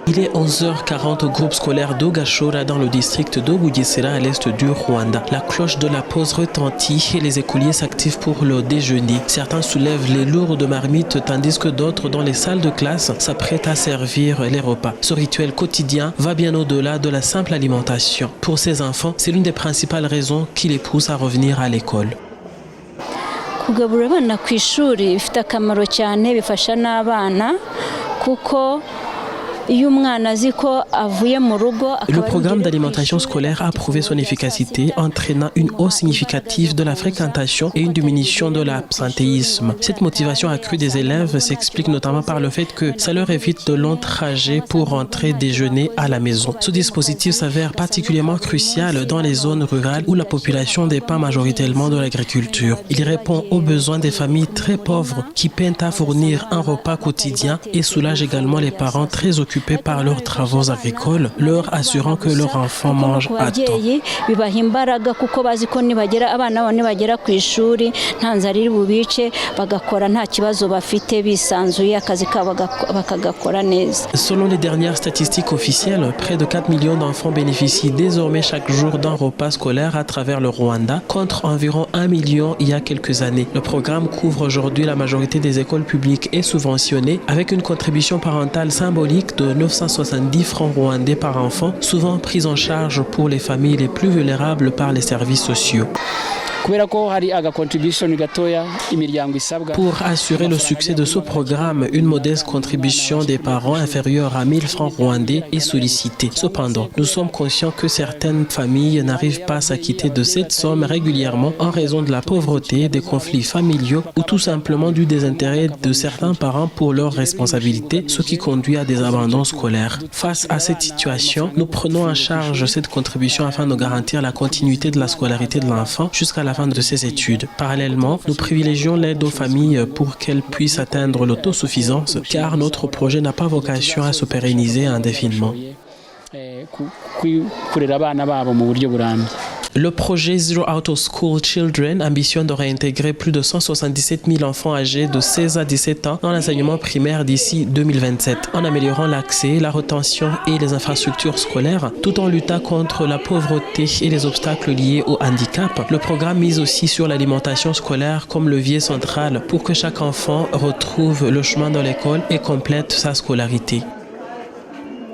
Il est 11h40 au groupe scolaire d'Ogashora dans le district d'Obugesera à l'est du Rwanda. La cloche de la pause retentit et les écoliers s'activent pour le déjeuner. Certains soulèvent les lourdes marmites tandis que d'autres dans les salles de classe s'apprêtent à servir les repas. Ce rituel quotidien va bien au-delà de la simple alimentation. Pour ces enfants, c'est l'une des principales raisons qui les poussent à revenir à l'école. Kugaburira abana ku ishuri bifite akamaro cyane bifasha n'abana kuko Le programme d'alimentation scolaire a prouvé son efficacité, entraînant une hausse significative de la fréquentation et une diminution de l'absentéisme. Cette motivation accrue des élèves s'explique notamment par le fait que ça leur évite de longs trajets pour rentrer déjeuner à la maison. Ce dispositif s'avère particulièrement crucial dans les zones rurales où la population dépend majoritairement de l'agriculture. Il répond aux besoins des familles très pauvres qui peinent à fournir un repas quotidien et soulage également les parents très occupés par leurs travaux agricoles, leur assurant que leurs enfants mangent à temps. Selon les dernières statistiques officielles, près de 4 millions d'enfants bénéficient désormais chaque jour d'un repas scolaire à travers le Rwanda, contre environ 1 million il y a quelques années. Le programme couvre aujourd'hui la majorité des écoles publiques et subventionnées, avec une contribution parentale symbolique de 970 francs rwandais par enfant, souvent prise en charge pour les familles les plus vulnérables par les services sociaux. Pour assurer le succès de ce programme, une modeste contribution des parents inférieure à 1000 francs rwandais est sollicitée. Cependant, nous sommes conscients que certaines familles n'arrivent pas à s'acquitter de cette somme régulièrement en raison de la pauvreté, des conflits familiaux ou tout simplement du désintérêt de certains parents pour leurs responsabilités, ce qui conduit à des abandons scolaires. Face à cette situation, nous prenons en charge cette contribution afin de garantir la continuité de la scolarité de l'enfant jusqu'à la fin de ses études. Parallèlement, nous privilégions l'aide aux familles pour qu'elles puissent atteindre l'autosuffisance, car notre projet n'a pas vocation à se pérenniser indéfiniment. Le projet Zero Out of School Children ambitionne de réintégrer plus de 177 000 enfants âgés de 16 à 17 ans dans l'enseignement primaire d'ici 2027, en améliorant l'accès, la rétention et les infrastructures scolaires, tout en luttant contre la pauvreté et les obstacles liés au handicap. Le programme mise aussi sur l'alimentation scolaire comme levier central pour que chaque enfant retrouve le chemin de l'école et complète sa scolarité.